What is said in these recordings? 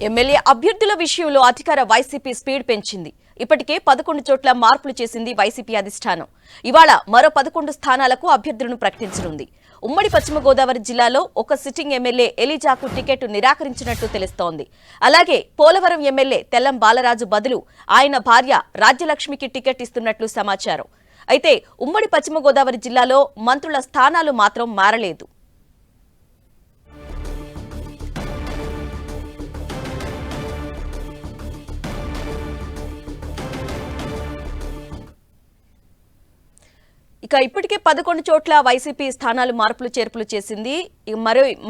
MLA అభ్యర్థుల విషయంలో అధికార వైసీపీ స్పీడ్ పెంచింది. ఇప్పటికే 11 చోట్ల మార్పులు చేసింది వైసీపీ అధిష్టానం. ఇవాళ మరో 11 స్థానాలకు అభ్యర్థులను ప్రకటించనుంది. ఉమ్మడి పశ్చిమ గోదావరి జిల్లాలో ఒక సిట్టింగ్ ఎమ్మెల్యే ఎలీజాకు టికెట్ నిరాకరించినట్టు తెలుస్తోంది. అలాగే పోలవరం ఎమ్మెల్యే తెల్లం బాలరాజు బదులు ఆయన భార్య రాజ్యలక్ష్మికి టికెట్ ఇస్తున్నట్లు సమాచారం. అయితే ఉమ్మడి పశ్చిమ గోదావరి జిల్లాలో మంత్రుల స్థానాలు మాత్రం మారలేదు. ఇక ఇప్పటికే 11 చోట్ల వైసీపీ స్థానాలు మార్పులు చేర్పులు చేసింది.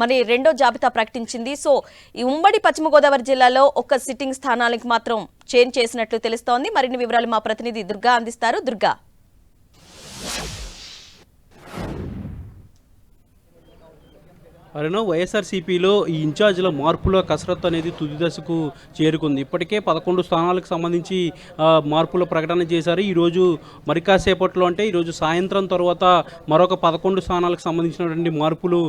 మరి రెండో జాబితా ప్రకటించింది. సో ఈ ఉమ్మడి పశ్చిమ గోదావరి జిల్లాలో ఒక సిట్టింగ్ స్థానాలకు మాత్రం చేంజ్ చేసినట్లు తెలుస్తోంది. మరిన్ని వివరాలు మా ప్రతినిధి దుర్గా అందిస్తారు. దుర్గా, అరేనో వైఎస్ఆర్సీపీలో ఈ ఇన్ఛార్జీల మార్పుల కసరత్తు అనేది తుది దశకు చేరుకుంది. ఇప్పటికే 11 స్థానాలకు సంబంధించి మార్పుల ప్రకటన చేశారు. ఈరోజు మరి కాసేపట్లో అంటే ఈరోజు సాయంత్రం తర్వాత మరొక 11 స్థానాలకు సంబంధించినటువంటి మార్పులు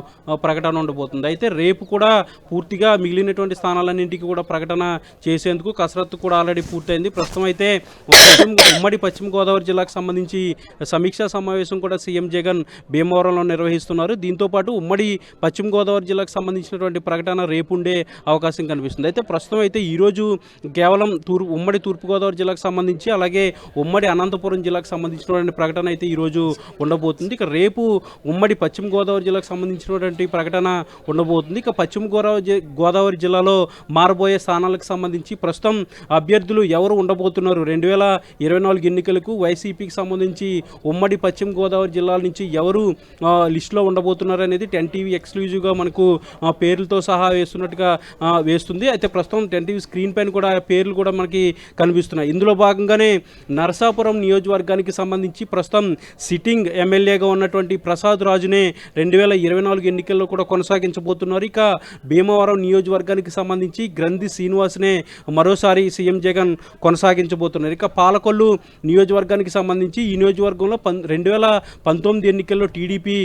ప్రకటన ఉండబోతుంది. అయితే రేపు కూడా పూర్తిగా మిగిలినటువంటి స్థానాలన్నింటికి కూడా ప్రకటన చేసేందుకు కసరత్తు కూడా ఆల్రెడీ పూర్తయింది. ప్రస్తుతం అయితే ఉమ్మడి పశ్చిమ గోదావరి జిల్లాకు సంబంధించి సమీక్షా సమావేశం కూడా సీఎం జగన్ భీమవరంలో నిర్వహిస్తున్నారు. దీంతోపాటు ఉమ్మడి పశ్చిమ గోదావరి జిల్లాకు సంబంధించినటువంటి ప్రకటన రేపు ఉండే అవకాశం కనిపిస్తుంది. అయితే ప్రస్తుతం అయితే ఈరోజు కేవలం ఉమ్మడి తూర్పుగోదావరి జిల్లాకు సంబంధించి అలాగే ఉమ్మడి అనంతపురం జిల్లాకు సంబంధించినటువంటి ప్రకటన అయితే ఈరోజు ఉండబోతుంది. ఇక రేపు ఉమ్మడి పశ్చిమ గోదావరి జిల్లాకు సంబంధించినటువంటి ప్రకటన ఉండబోతుంది. ఇక పశ్చిమ గోదావరి జిల్లాలో మారబోయే స్థానాలకు సంబంధించి ప్రస్తుతం అభ్యర్థులు ఎవరు ఉండబోతున్నారు, 2024 ఎన్నికలకు వైసీపీకి సంబంధించి ఉమ్మడి పశ్చిమ గోదావరి జిల్లాల నుంచి ఎవరు లిస్టులో ఉండబోతున్నారు అనేది 10 టీవీ ఎక్స్క్లూజివ్గా మనకు పేర్లతో సహా వేస్తున్నట్టుగా వేస్తుంది. అయితే ప్రస్తుతం 10 టీవీ స్క్రీన్ పైన కూడా పేర్లు కూడా మనకి కనిపిస్తున్నాయి. ఇందులో భాగంగానే నరసాపురం నియోజకవర్గానికి సంబంధించి ప్రస్తుతం సిట్టింగ్ ఎమ్మెల్యేగా ఉన్నటువంటి ప్రసాద్ రాజునే 2024 ఎన్నికల్లో కూడా కొనసాగించబోతున్నారు. ఇక భీమవరం నియోజకవర్గానికి సంబంధించి గ్రంథి శ్రీనివాస్నే మరోసారి సీఎం జగన్ కొనసాగించబోతున్నారు. ఇక పాలకొల్లు నియోజకవర్గానికి సంబంధించి ఈ నియోజకవర్గంలో 2019 ఎన్నికల్లో టీడీపీ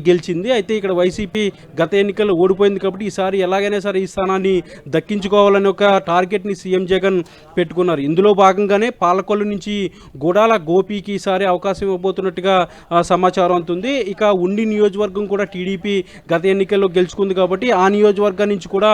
గెలిచింది. అయితే ఇక్కడ వైసీపీ గత ఎన్నికల్లో ఓడిపోయింది కాబట్టి ఈసారి ఎలాగైనా సరే ఈ స్థానాన్ని దక్కించుకోవాలని ఒక టార్గెట్ని సీఎం జగన్ పెట్టుకున్నారు. ఇందులో భాగంగానే పాలకొల్లు నుంచి గుడాల గోపికి ఈసారి అవకాశం ఇవ్వబోతున్నట్టుగా సమాచారం అందుతుంది. ఇక ఉండి నియోజకవర్గం కూడా టీడీపీ గత ఎన్నికల్లో గెలుచుకుంది కాబట్టి ఆ నియోజకవర్గం నుంచి కూడా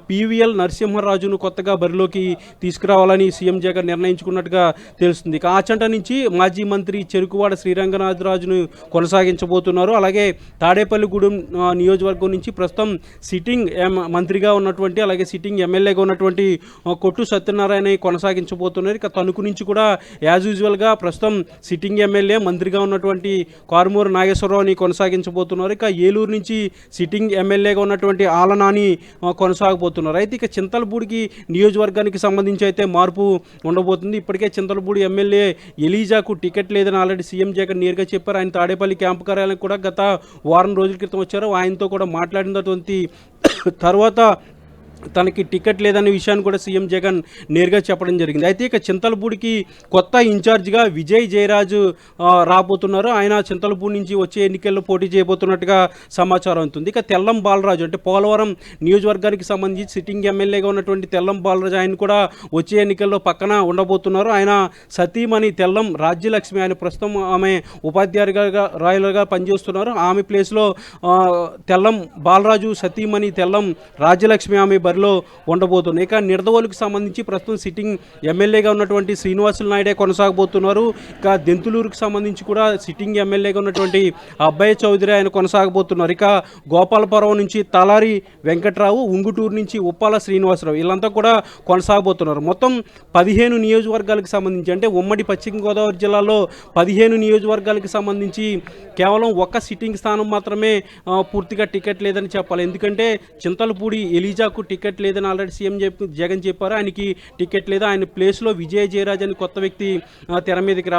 పీవీఎల్ నరసింహరాజును కొత్తగా బరిలోకి తీసుకురావాలని సీఎం జగన్ నిర్ణయించుకున్నట్టుగా తెలుస్తుంది. ఇక ఆచంట నుంచి మాజీ మంత్రి చెరుకువాడ శ్రీరంగనాథరాజును కొనసాగించబోతున్నారు. అలాగే తాడేపల్లిగూడెం నియోజకవర్గం నుంచి ప్రస్తుతం సిట్టింగ్ మంత్రిగా ఉన్నటువంటి అలాగే సిట్టింగ్ ఎమ్మెల్యేగా ఉన్నటువంటి కొట్టు సత్యనారాయణ కొనసాగించబోతున్నారు. ఇక తణుకు నుంచి కూడా యాజ్ యూజువల్గా ప్రస్తుతం సిట్టింగ్ ఎమ్మెల్యే మంత్రిగా ఉన్నటువంటి కారుమూరు నాగేశ్వరరావుని కొనసాగించబోతున్నారు. ఇక ఏలూరు నుంచి సిట్టింగ్ ఎమ్మెల్యేగా ఉన్నటువంటి ఆలనాని కొనసాగబోతున్నారు. అయితే ఇక చింతలపూడికి నియోజకవర్గానికి సంబంధించి అయితే మార్పు ఉండబోతుంది. ఇప్పటికే చింతలపూడి ఎమ్మెల్యే ఎలీజాకు టికెట్ లేదని ఆల్రెడీ సీఎం జగన్ నేరుగా చెప్పారు. ఆయన తాడేపల్లి క్యాంపు కార్యాలయం కూడా గత వారం రోజుల క్రితం వచ్చారు. ఆయనతో కూడా మాట్లాడినటువంటి తర్వాత తనకి టికెట్ లేదనే విషయాన్ని కూడా సీఎం జగన్ నేరుగా చెప్పడం జరిగింది. అయితే ఇక చింతలపూడికి కొత్త ఇన్ఛార్జిగా విజయ్ జయరాజు రాబోతున్నారు. ఆయన చింతలపూడి నుంచి వచ్చే ఎన్నికల్లో పోటీ చేయబోతున్నట్టుగా సమాచారం అవుతుంది. ఇక తెల్లం బాలరాజు అంటే పోలవరం నియోజకవర్గానికి సంబంధించి సిట్టింగ్ ఎమ్మెల్యేగా ఉన్నటువంటి తెల్లం బాలరాజు ఆయన కూడా వచ్చే ఎన్నికల్లో పక్కన ఉండబోతున్నారు. ఆయన సతీమణి తెల్లం రాజ్యలక్ష్మి, ఆయన ప్రస్తుతం ఆమె ఉపాధ్యాయులుగా రాయలుగా పనిచేస్తున్నారు. ఆమె ప్లేస్లో తెల్లం బాలరాజు సతీమణి తెల్లం రాజ్యలక్ష్మి ఆమె బరిలో ఉండబోతుంది. ఇక నిడదవోలుకు సంబంధించి ప్రస్తుతం సిట్టింగ్ ఎమ్మెల్యేగా ఉన్నటువంటి శ్రీనివాసులు నాయుడే కొనసాగబోతున్నారు. ఇక దెంతులూరుకు సంబంధించి కూడా సిట్టింగ్ ఎమ్మెల్యేగా ఉన్నటువంటి అబ్బాయి చౌదరి ఆయన కొనసాగబోతున్నారు. ఇక గోపాలపురం నుంచి తలారి వెంకట్రావు, ఉంగుటూరు నుంచి ఉప్పాల శ్రీనివాసరావు వీళ్ళంతా కూడా కొనసాగబోతున్నారు. మొత్తం 15 నియోజకవర్గాలకు సంబంధించి అంటే ఉమ్మడి పశ్చిమ గోదావరి జిల్లాలో 15 నియోజకవర్గాలకు సంబంధించి కేవలం ఒక్క సిట్టింగ్ స్థానం మాత్రమే పూర్తిగా టికెట్ లేదని చెప్పాలి. ఎందుకంటే చింతలపూడి ఎలీజాకు టికెట్ లేదని ఆల్రెడీ సీఎం జగన్ చెప్పారు. ఆయనకి టికెట్ లేదు. ఆయన ప్లేస్లో విజయ్ జయరాజ్ అని కొత్త వ్యక్తి తెర మీదకి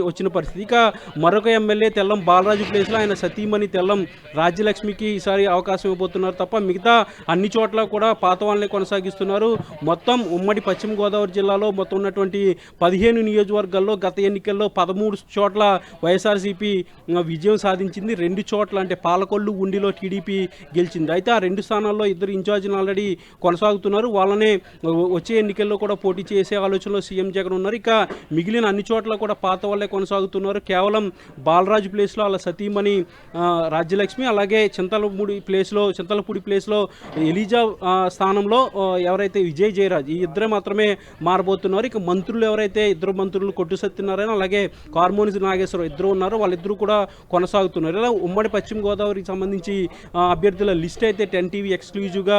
వచ్చిన పరిస్థితి. ఇక మరొక ఎమ్మెల్యే తెల్లం బాలరాజు ప్లేస్లో ఆయన సతీమణి తెల్లం రాజ్యలక్ష్మికి ఈసారి అవకాశం ఇవ్వబోతున్నారు తప్ప మిగతా అన్ని చోట్ల కూడా పాత వాళ్ళని కొనసాగిస్తున్నారు. మొత్తం ఉమ్మడి పశ్చిమ గోదావరి జిల్లాలో మొత్తం ఉన్నటువంటి 15 నియోజకవర్గాల్లో గత ఎన్నికల్లో 13 చోట్ల వైఎస్ఆర్సీపీ విజయం సాధించింది. 2 చోట్ల అంటే పాలకొల్లు, ఉండిలో టీడీపీ గెలిచింది. అయితే ఆ 2 స్థానాల్లో ఇద్దరు ఇన్ఛార్జిని ఆల్రెడీ కొనసాగుతున్నారు. వాళ్ళనే వచ్చే ఎన్నికల్లో కూడా పోటీ చేసే ఆలోచనలో సీఎం జగన్ ఉన్నారు. ఇక మిగిలిన అన్ని చోట్ల కూడా పాత వాళ్ళే కొనసాగుతున్నారు. కేవలం బాలరాజు ప్లేస్లో వాళ్ళ సతీమణి రాజ్యలక్ష్మి, అలాగే చింతలపూడి ప్లేస్లో ఎలిజా స్థానంలో ఎవరైతే విజయ్ జయరాజ్, ఈ ఇద్దరే మాత్రమే మారబోతున్నారు. ఇక మంత్రులు ఎవరైతే ఇద్దరు మంత్రులు కొట్టు సత్యనారాయణ అలాగే కార్మోని నాగేశ్వరరావు ఇద్దరు ఉన్నారో వాళ్ళిద్దరూ కూడా కొనసాగుతున్నారు. ఇలా ఉమ్మడి పశ్చిమ గోదావరికి సంబంధించి అభ్యర్థుల లిస్ట్ అయితే 10 టీవీ ఎక్స్క్లూజివ్గా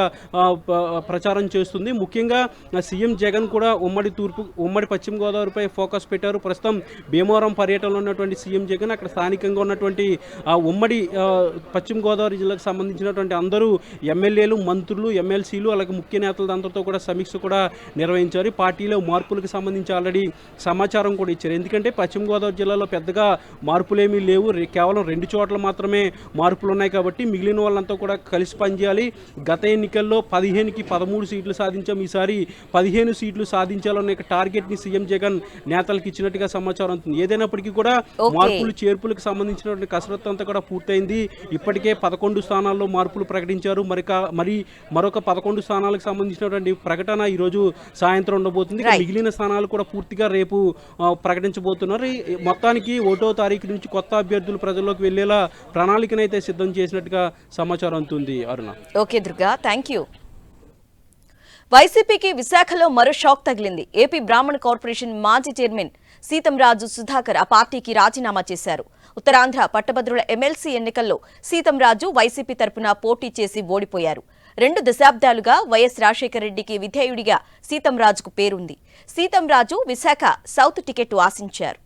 ప్రచారం చేస్తుంది. ముఖ్యంగా సీఎం జగన్ కూడా ఉమ్మడి పశ్చిమ గోదావరిపై ఫోకస్ పెట్టారు. ప్రస్తుతం భీమవరం పర్యటనలో ఉన్నటువంటి సీఎం జగన్ అక్కడ స్థానికంగా ఉన్నటువంటి ఉమ్మడి పశ్చిమ గోదావరి జిల్లాకు సంబంధించినటువంటి అందరూ ఎమ్మెల్యేలు, మంత్రులు, ఎమ్మెల్సీలు అలాగే ముఖ్య నేతలందరితో కూడా సమీక్ష కూడా నిర్వహించారు. పార్టీలో మార్పులకు సంబంధించి ఆల్రెడీ సమాచారం కూడా ఇచ్చారు. ఎందుకంటే పశ్చిమ గోదావరి జిల్లాలో పెద్దగా మార్పులేమీ లేవు, కేవలం 2 చోట్ల మాత్రమే మార్పులు ఉన్నాయి. కాబట్టి మిగిలిన వాళ్ళంతా కూడా కలిసి పనిచేయాలి. గత ఎన్నికల్లో 15కి 13 సీట్లు సాధించాం, ఈసారి 15 సీట్లు సాధించాలన్న టార్గెట్ని సీఎం జగన్ నేతలకు ఇచ్చినట్టుగా సమాచారం అవుతుంది. ఏదైనప్పటికీ కూడా మార్పులు చేర్పులకు సంబంధించినటువంటి కసరత్తు అంతా కూడా పూర్తయింది. ఇప్పటికే 11 స్థానాల్లో మార్పులు ప్రకటించారు. మరి మరొక 11 స్థానాలకు సంబంధించినటువంటి ప్రకటన ఈరోజు సాయంత్రం ఉండబోతుంది. మిగిలిన స్థానాలు కూడా పూర్తిగా రేపు ప్రకటించబోతున్నారు. మొత్తానికి 1వ తారీఖు నుంచి కొత్త అభ్యర్థులు ప్రజల్లోకి వెళ్లేలా ప్రణాళికనైతే సిద్ధం చేసినట్టుగా సమాచారం అందుతుంది. Aruna. Okay Durga, thank you. వైసీపీకి విశాఖలో మరో షాక్ తగిలింది. ఏపీ బ్రాహ్మణ కార్పొరేషన్ మాజీ చైర్మన్ సీతంరాజు సుధాకర్ ఆ పార్టీకి రాజీనామా చేశారు. ఉత్తరాంధ్ర పట్టభద్రుల ఎమ్మెల్సీ ఎన్నికల్లో సీతంరాజు వైసీపీ తరపున పోటీ చేసి ఓడిపోయారు. 2 దశాబ్దాలుగా వైఎస్ రాజశేఖర రెడ్డికి విధేయుడిగా సీతంరాజుకు పేరుంది. సీతంరాజు విశాఖ సౌత్ టికెట్ ఆశించారు.